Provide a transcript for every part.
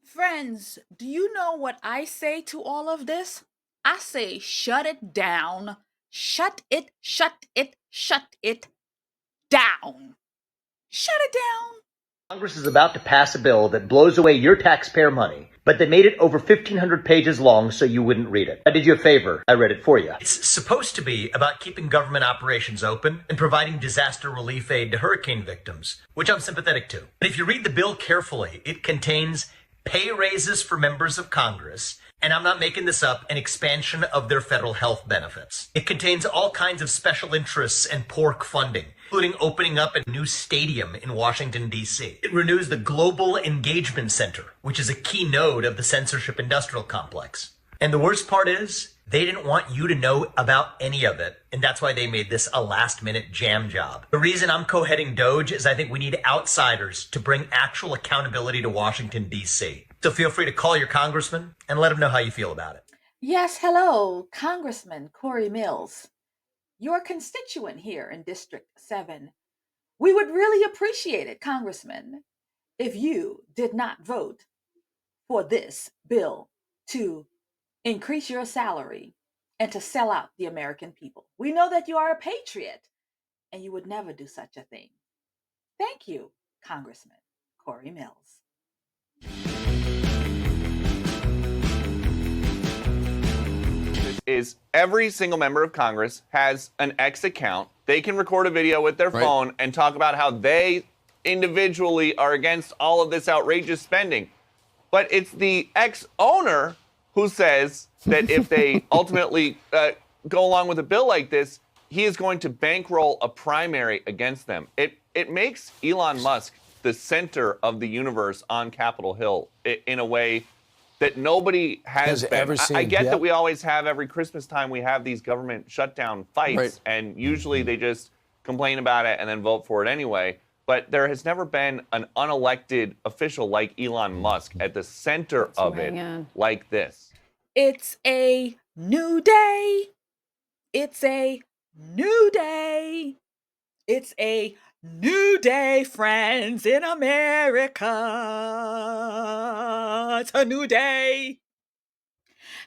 Friends, do you know what I say to all of this? I say shut it down. Shut it, shut it, shut it down. Shut it down. Congress is about to pass a bill that blows away your taxpayer money, but they made it over 1,500 pages long so you wouldn't read it. I did you a favor. I read it for you. It's supposed to be about keeping government operations open and providing disaster relief aid to hurricane victims, which I'm sympathetic to. But if you read the bill carefully, it contains pay raises for members of Congress, and I'm not making this up, an expansion of their federal health benefits. It contains all kinds of special interests and pork funding, including opening up a new stadium in Washington, D.C. It renews the Global Engagement Center, which is a key node of the censorship industrial complex. And the worst part is, they didn't want you to know about any of it, and that's why they made this a last-minute jam job. The reason I'm co-heading Doge is I think we need outsiders to bring actual accountability to Washington, D.C. So feel free to call your congressman and let him know how you feel about it. Yes, hello, Congressman Corey Mills, your constituent here in District 7. We would really appreciate it, Congressman, if you did not vote for this bill to increase your salary and to sell out the American people. We know that you are a patriot and you would never do such a thing. Thank you, Congressman Corey Mills. Is every single member of Congress has an X account. They can record a video with their phone and talk about how they individually are against all of this outrageous spending. But it's the ex-owner who says that if they ultimately go along with a bill like this, he is going to bankroll a primary against them. It makes Elon Musk the center of the universe on Capitol Hill in a way that nobody has been. Ever seen. I get that we always have, every Christmas time, we have these government shutdown fights, and usually they just complain about it and then vote for it anyway. But there has never been an unelected official like Elon Musk at the center of it like this. It's a new day. It's a new day. It's a new day, friends, in America. It's a new day.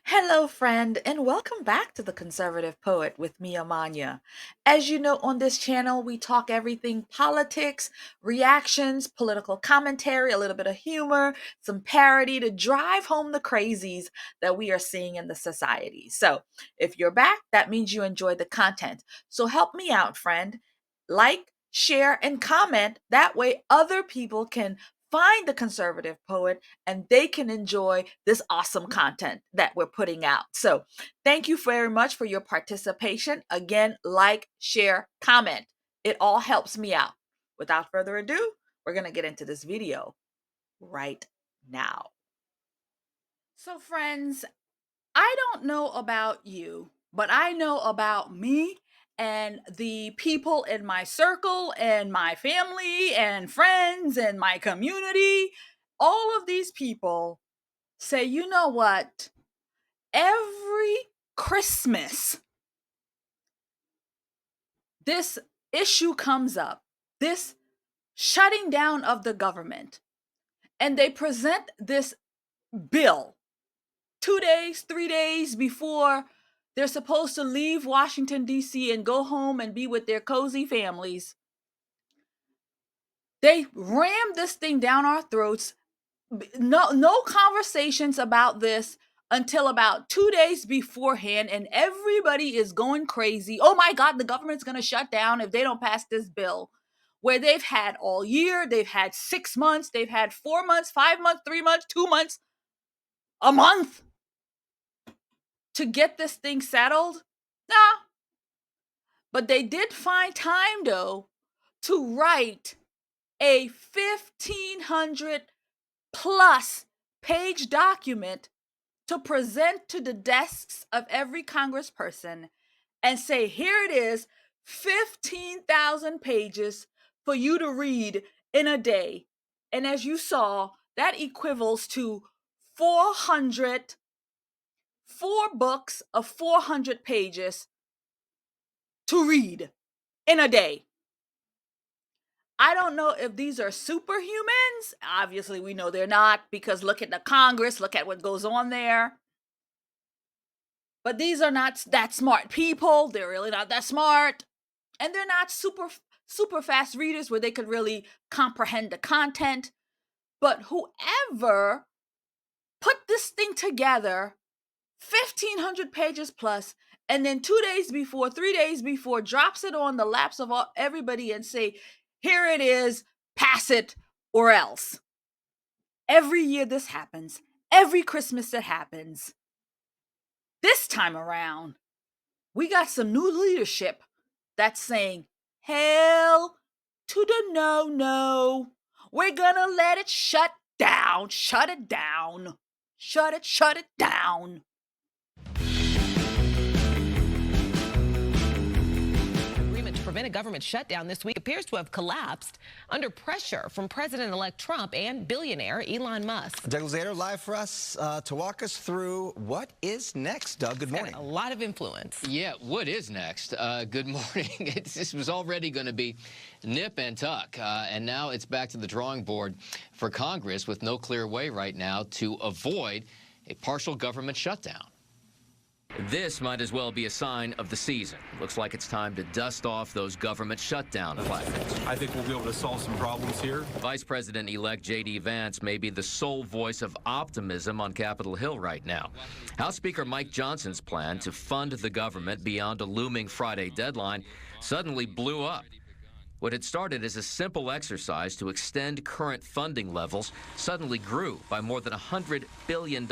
Hello, friend, and welcome back to The Conservative Poet with me, Amania. As you know, on this channel, we talk everything politics, reactions, political commentary, a little bit of humor, some parody to drive home the crazies that we are seeing in the society. So if you're back, that means you enjoyed the content. So help me out, friend. Like, share, and comment. That way other people can find the Conservative Poet and they can enjoy this awesome content that we're putting out. So thank you very much for your participation. Again, like, share, comment. It all helps me out. Without further ado, we're going to get into this video right now. So friends, I don't know about you, but I know about me and the people in my circle and my family and friends and my community. All of these people say, you know what? Every Christmas, this issue comes up, this shutting down of the government, and they present this bill 2 days, 3 days before they're supposed to leave Washington, D.C. and go home and be with their cozy families. They ram this thing down our throats. No conversations about this until about 2 days beforehand, and everybody is going crazy. Oh my God, the government's going to shut down if they don't pass this bill. Where they've had all year, they've had 6 months, they've had 4 months, 5 months, 3 months, 2 months, a month to get this thing settled? Nah. But they did find time, though, to write a 1,500 plus page document to present to the desks of every congressperson and say, here it is, 15,000 pages for you to read in a day. And as you saw, that equivals to 4 books of 400 pages to read in a day. I don't know if these are superhumans. Obviously, we know they're not, because look at the Congress, look at what goes on there. But these are not that smart people. They're really not that smart. And they're not super fast readers where they could really comprehend the content. But whoever put this thing together, 1,500 pages plus, and then 2 days before, 3 days before, drops it on the laps of everybody and say, here it is, pass it or else. Every year this happens. Every Christmas it happens. This time around, we got some new leadership that's saying, hell to the no. We're gonna let it shut down. Shut it down. Shut it down. Agreement to prevent a government shutdown this week appears to have collapsed under pressure from President-elect Trump and billionaire Elon Musk. Doug Lazater live for us to walk us through what is next. Doug, good morning. A lot of influence. Yeah, what is next? Good morning. This was already going to be nip and tuck, and now it's back to the drawing board for Congress with no clear way right now to avoid a partial government shutdown. This might as well be a sign of the season. Looks like it's time to dust off those government shutdown flags. I think we'll be able to solve some problems here. Vice President-elect J.D. Vance may be the sole voice of optimism on Capitol Hill right now. House Speaker Mike Johnson's plan to fund the government beyond a looming Friday deadline suddenly blew up. What had started as a simple exercise to extend current funding levels suddenly grew by more than $100 billion.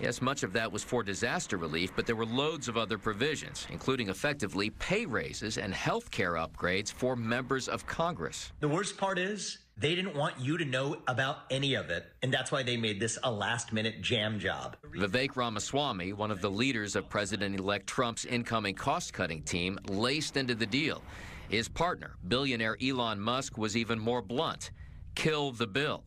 Yes, much of that was for disaster relief, but there were loads of other provisions, including effectively pay raises and health care upgrades for members of Congress. The worst part is they didn't want you to know about any of it, and that's why they made this a last-minute jam job. Vivek Ramaswamy, one of the leaders of President-elect Trump's incoming cost-cutting team, laced into the deal. His partner, billionaire Elon Musk, was even more blunt. Kill the bill.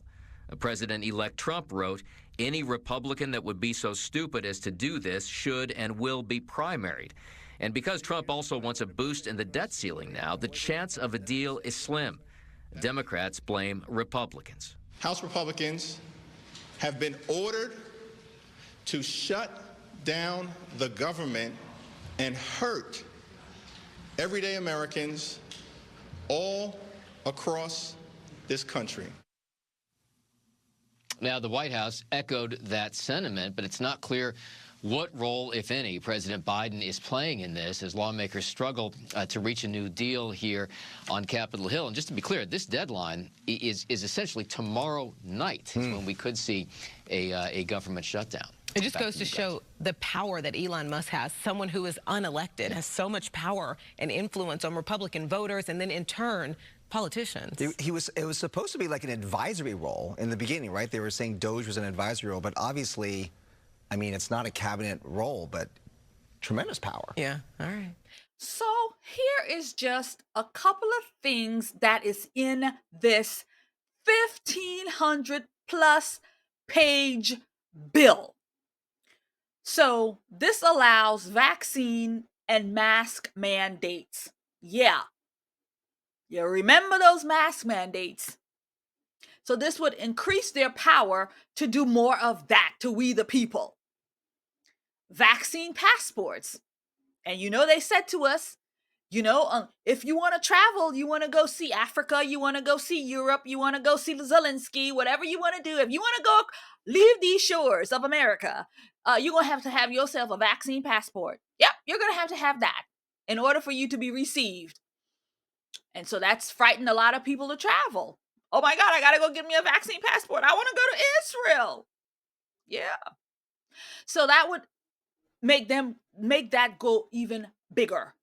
President-elect Trump wrote, any Republican that would be so stupid as to do this should and will be primaried. And because Trump also wants a boost in the debt ceiling now, the chance of a deal is slim. Democrats blame Republicans. House Republicans have been ordered to shut down the government and hurt everyday Americans all across this country. Now, the White House echoed that sentiment, but it's not clear what role, if any, President Biden is playing in this as lawmakers struggle to reach a new deal here on Capitol Hill. And just to be clear, this deadline is essentially tomorrow night is when we could see a government shutdown. It just goes to show the power that Elon Musk has. Someone who is unelected has so much power and influence on Republican voters and then, in turn, politicians. It was supposed to be like an advisory role in the beginning, right? They were saying Doge was an advisory role, but obviously, I mean, it's not a cabinet role, but tremendous power. Yeah, all right. So here is just a couple of things that is in this 1,500 plus page bill. So this allows vaccine and mask mandates. Yeah. You remember those mask mandates. So this would increase their power to do more of that to we the people. Vaccine passports. And they said to us, if you want to travel, you want to go see Africa, you want to go see Europe, you want to go see Zelensky, whatever you want to do. If you want to go leave these shores of America, you're going to have yourself a vaccine passport. Yep, you're going to have that in order for you to be received. And so that's frightened a lot of people to travel. Oh my God, I got to go get me a vaccine passport. I want to go to Israel. Yeah. So that would make that go even bigger.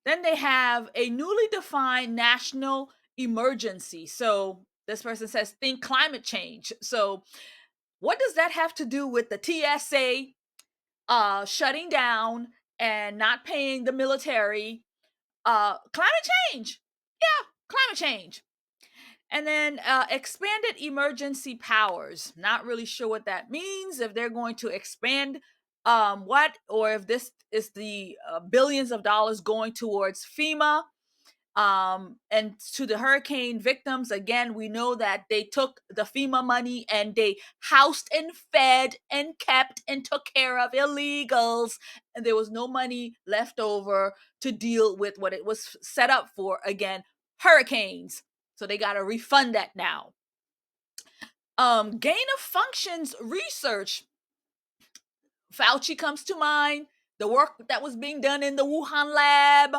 Then they have a newly defined national emergency. So this person says, think climate change. So what does that have to do with the TSA shutting down and not paying the military? Climate change. Yeah, climate change. And then expanded emergency powers. Not really sure what that means, if they're going to expand what, or if this is the billions of dollars going towards FEMA. And to the hurricane victims, again, we know that they took the FEMA money and they housed and fed and kept and took care of illegals, and there was no money left over to deal with what it was set up for, again, hurricanes. So they got to refund that now. Gain of functions research. Fauci comes to mind, the work that was being done in the Wuhan lab,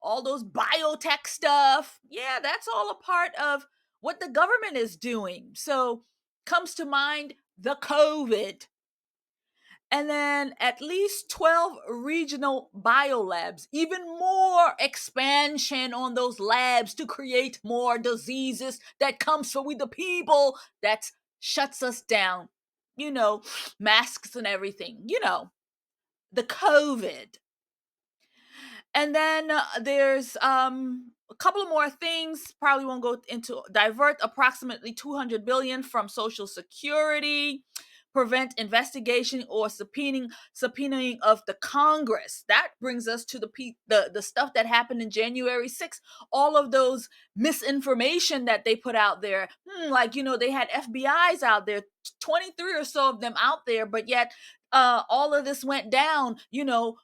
all those biotech stuff. Yeah, that's all a part of what the government is doing. So comes to mind the COVID. And then at least 12 regional biolabs, even more expansion on those labs to create more diseases that comes from we the people, that shuts us down. You know, masks and everything, the COVID. And then there's a couple of more things. Probably won't go into. Divert approximately 200 billion from Social Security. Prevent investigation or subpoenaing of the Congress. That brings us to the stuff that happened in January 6th. All of those misinformation that they put out there. Like, they had FBI's out there, 23 or so of them out there, but yet all of this went down.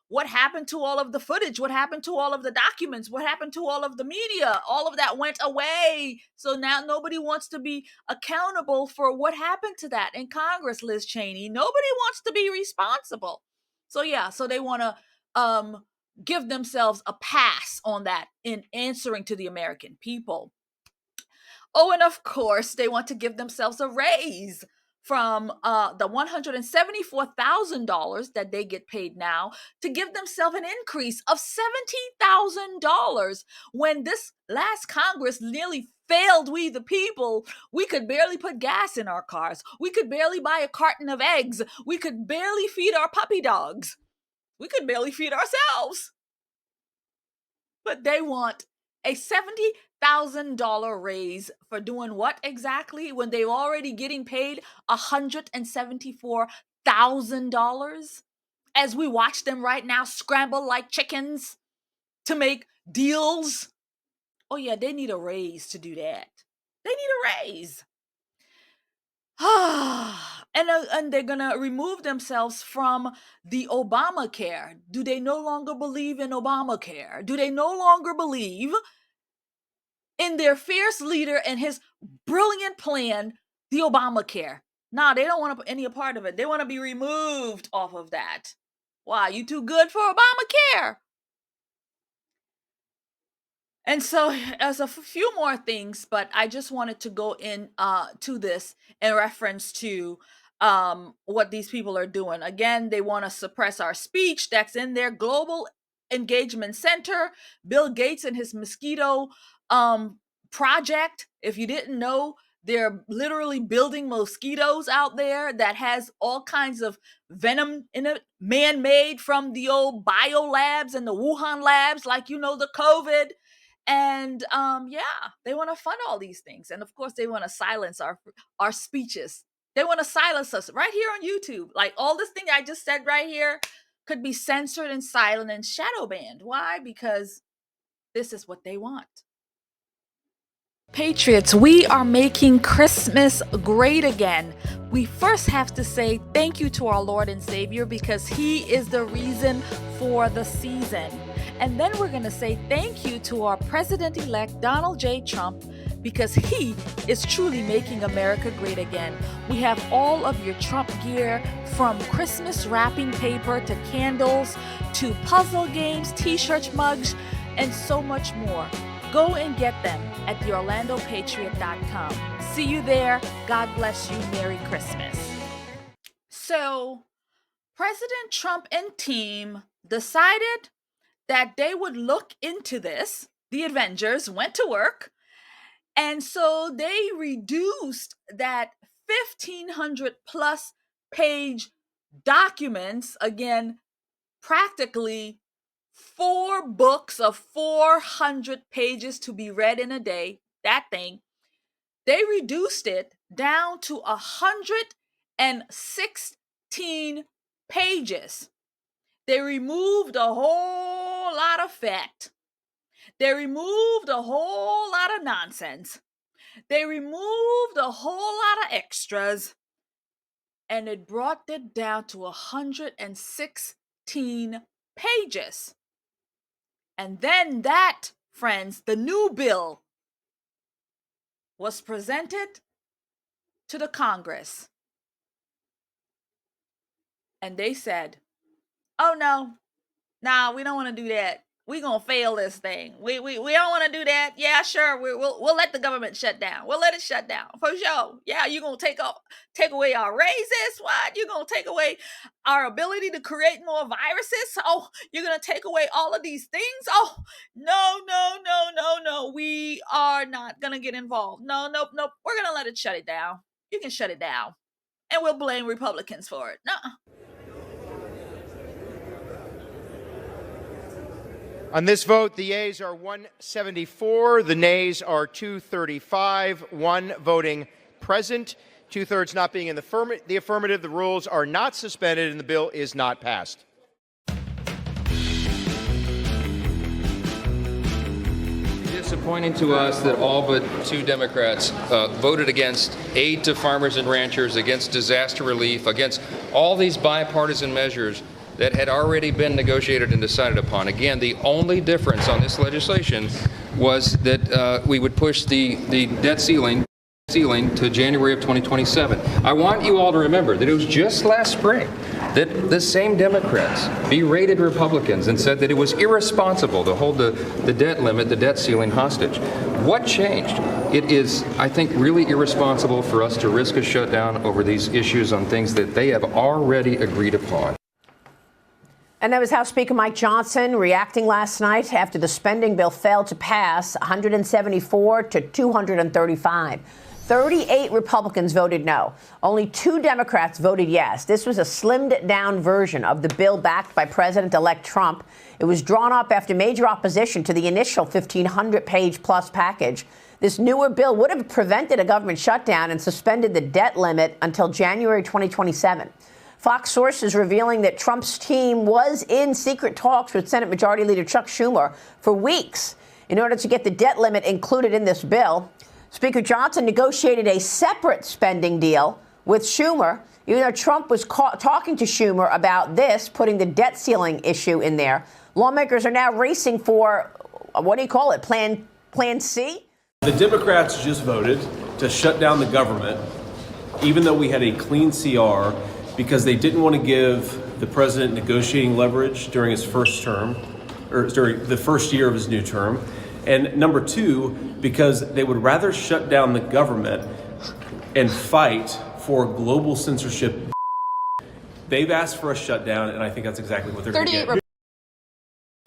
What happened to all of the footage? What happened to all of the documents? What happened to all of the media? All of that went away. So now nobody wants to be accountable for what happened to that in Congress, Liz Cheney. Nobody wants to be responsible. So yeah, so they want to give themselves a pass on that in answering to the American people. Oh, and of course, they want to give themselves a raise from the $174,000 that they get paid now to give themselves an increase of $17,000. When this last Congress nearly failed we the people, we could barely put gas in our cars. We could barely buy a carton of eggs. We could barely feed our puppy dogs. We could barely feed ourselves. But they want a $70,000 raise for doing what exactly when they're already getting paid $174,000? As we watch them right now scramble like chickens to make deals. Oh yeah, they need a raise to do that. They need a raise. And they're gonna remove themselves from the Obamacare. Do they no longer believe in Obamacare? Do they no longer believe in their fierce leader and his brilliant plan, the Obamacare? Nah, they don't want to put any part of it. They want to be removed off of that. Why? You too good for Obamacare? And so as a few more things, but I just wanted to go in to this in reference to what these people are doing. Again, they want to suppress our speech. That's in their Global Engagement Center. Bill Gates and his mosquito project. If you didn't know, they're literally building mosquitoes out there that has all kinds of venom in it, man-made from the old bio labs and the Wuhan labs, like the COVID. And yeah, they want to fund all these things. And of course, they want to silence our speeches. They want to silence us right here on YouTube. Like all this thing I just said right here could be censored and silent and shadow banned. Why? Because this is what they want. Patriots, we are making Christmas great again. We first have to say thank you to our Lord and Savior because He is the reason for the season. And then we're going to say thank you to our President-elect Donald J. Trump because he is truly making America great again. We have all of your Trump gear, from Christmas wrapping paper to candles to puzzle games, t-shirts, mugs, and so much more. Go and get them at theorlandopatriot.com. See you there. God bless you. Merry Christmas. So, President Trump and team decided that they would look into this. The Avengers went to work, and so they reduced that 1,500 plus page documents, again, practically 4 books of 400 pages to be read in a day, that thing. They reduced it down to 116 pages. They removed a whole lot of fat. They removed a whole lot of nonsense. They removed a whole lot of extras. And it brought it down to 116 pages. And then that, friends, the new bill was presented to the Congress. And they said, oh no, nah, we don't want to do that. We're going to fail this thing. We don't want to do that. Yeah, sure. We'll let the government shut down. We'll let it shut down for sure. Yeah, you're going to take away our raises. What? You're going to take away our ability to create more viruses. Oh, you're going to take away all of these things. Oh, no. We are not going to get involved. Nope. We're going to let it shut it down. You can shut it down. And we'll blame Republicans for it. Nuh-uh. On this vote, the yeas are 174, the nays are 235, one voting present, two-thirds not being in the affirmative. The rules are not suspended and the bill is not passed. Disappointing to us that all but two Democrats voted against aid to farmers and ranchers, against disaster relief, against all these bipartisan measures that had already been negotiated and decided upon. Again, the only difference on this legislation was that we would push the debt ceiling to January of 2027. I want you all to remember that it was just last spring that the same Democrats berated Republicans and said that it was irresponsible to hold the debt limit, the debt ceiling hostage. What changed? It is, I think, really irresponsible for us to risk a shutdown over these issues on things that they have already agreed upon. And that was House Speaker Mike Johnson reacting last night after the spending bill failed to pass 174 to 235. 38 Republicans voted no. Only 2 Democrats voted yes. This was a slimmed-down version of the bill backed by President-elect Trump. It was drawn up after major opposition to the initial 1,500-page-plus package. This newer bill would have prevented a government shutdown and suspended the debt limit until January 2027. Fox sources revealing that Trump's team was in secret talks with Senate Majority Leader Chuck Schumer for weeks in order to get the debt limit included in this bill. Speaker Johnson negotiated a separate spending deal with Schumer, even though Trump was talking to Schumer about this, putting the debt ceiling issue in there. Lawmakers are now racing for, what do you call it, Plan C? The Democrats just voted to shut down the government, even though we had a clean CR, because they didn't want to give the president negotiating leverage during his first term, or during the first year of his new term. And number two, because they would rather shut down the government and fight for global censorship. They've asked for a shutdown, and I think that's exactly what they're going to get.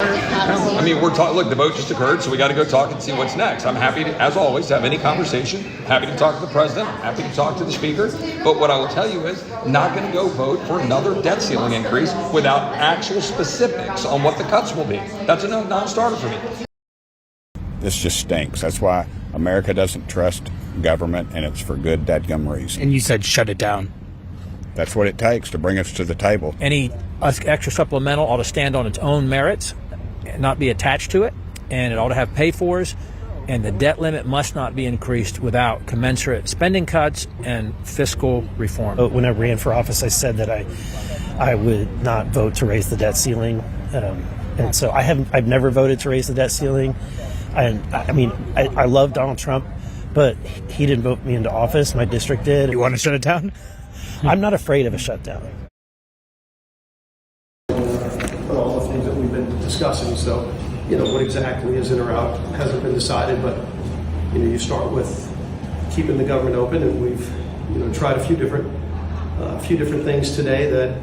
I mean, look, the vote just occurred, so we got to go talk and see what's next. I'm happy, as always, to have any conversation. Happy to talk to the president. Happy to talk to the speaker. But what I will tell you is, not going to go vote for another debt ceiling increase without actual specifics on what the cuts will be. That's a non-starter for me. This just stinks. That's why America doesn't trust government, and it's for good dadgum reason. And you said shut it down. That's what it takes to bring us to the table. Any extra supplemental ought to stand on its own merits, not be attached to it, and it ought to have pay-fors, and the debt limit must not be increased without commensurate spending cuts and fiscal reform. When I ran for office, I said that I would not vote to raise the debt ceiling, and so I've never voted to raise the debt ceiling. I love Donald Trump, but he didn't vote me into office. My district did. You want to shut it down? I'm not afraid of a shutdown. All the things that we've been discussing. So, what exactly is in or out hasn't been decided, but, you start with keeping the government open, and we've, tried a few different things today that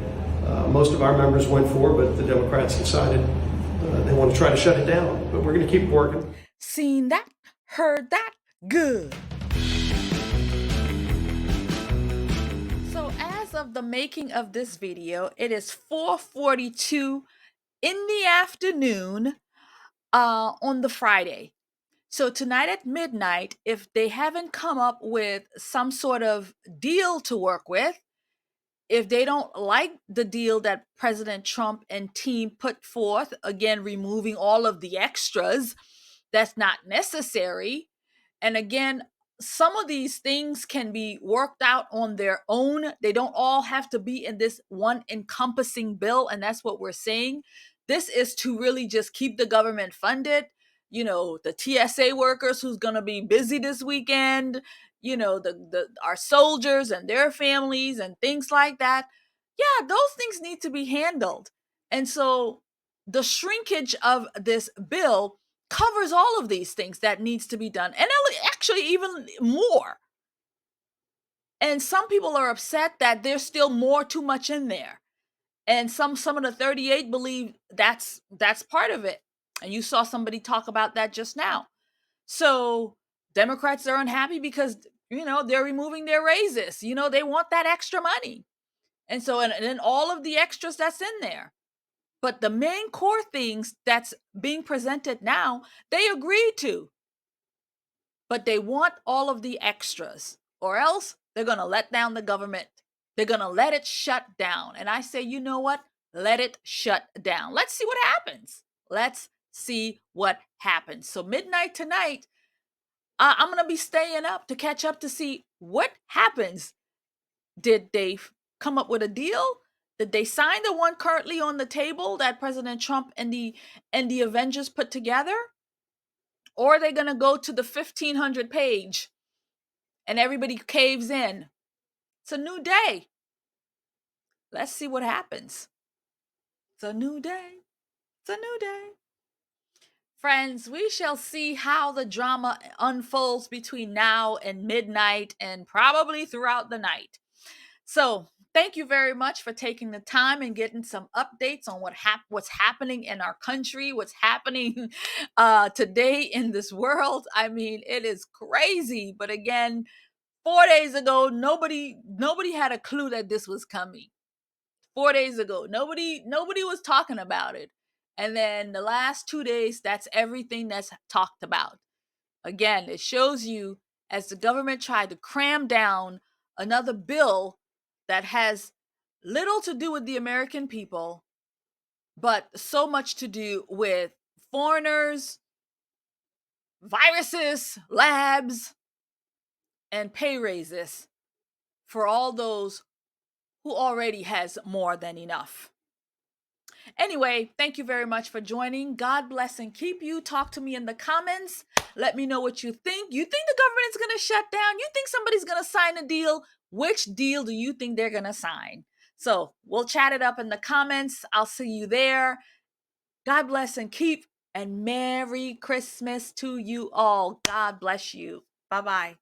most of our members went for, but the Democrats decided they want to try to shut it down. But we're going to keep working. Seen that, heard that, good. So as of the making of this video, it is 4:42 in the afternoon on the Friday. So tonight at midnight, if they haven't come up with some sort of deal to work with, if they don't like the deal that President Trump and team put forth, again, removing all of the extras, that's not necessary. And again, some of these things can be worked out on their own. They don't all have to be in this one encompassing bill. And that's what we're saying. This is to really just keep the government funded. The TSA workers who's going to be busy this weekend, our soldiers and their families and things like that. Yeah, those things need to be handled. And so the shrinkage of this bill covers all of these things that needs to be done, and actually even more. And some people are upset that there's still too much in there, and some of the 38 believe that's part of it. And you saw somebody talk about that just now. So Democrats are unhappy because they're removing their raises. They want that extra money, and so and then all of the extras that's in there. But the main core things that's being presented now, they agreed to. But they want all of the extras, or else they're going to let down the government. They're going to let it shut down. And I say, you know what? Let it shut down. Let's see what happens. Let's see what happens. So midnight tonight, I'm going to be staying up to catch up to see what happens. Did they come up with a deal? Did they sign the one currently on the table that President Trump and the Avengers put together? Or are they going to go to the 1,500 page and everybody caves in? It's a new day. Let's see what happens. It's a new day. It's a new day. Friends, we shall see how the drama unfolds between now and midnight and probably throughout the night. So thank you very much for taking the time and getting some updates on what's happening in our country, what's happening today in this world. I mean, it is crazy. But again, 4 days ago, nobody had a clue that this was coming. 4 days ago, nobody was talking about it. And then the last 2 days, that's everything that's talked about. Again, it shows you as the government tried to cram down another bill that has little to do with the American people, but so much to do with foreigners, viruses, labs, and pay raises for all those who already has more than enough. Anyway, thank you very much for joining. God bless and keep you. Talk to me in the comments. Let me know what you think. You think the government's going to shut down? You think somebody's going to sign a deal? Which deal do you think they're going to sign? So we'll chat it up in the comments. I'll see you there. God bless and keep, and Merry Christmas to you all. God bless you. Bye-bye.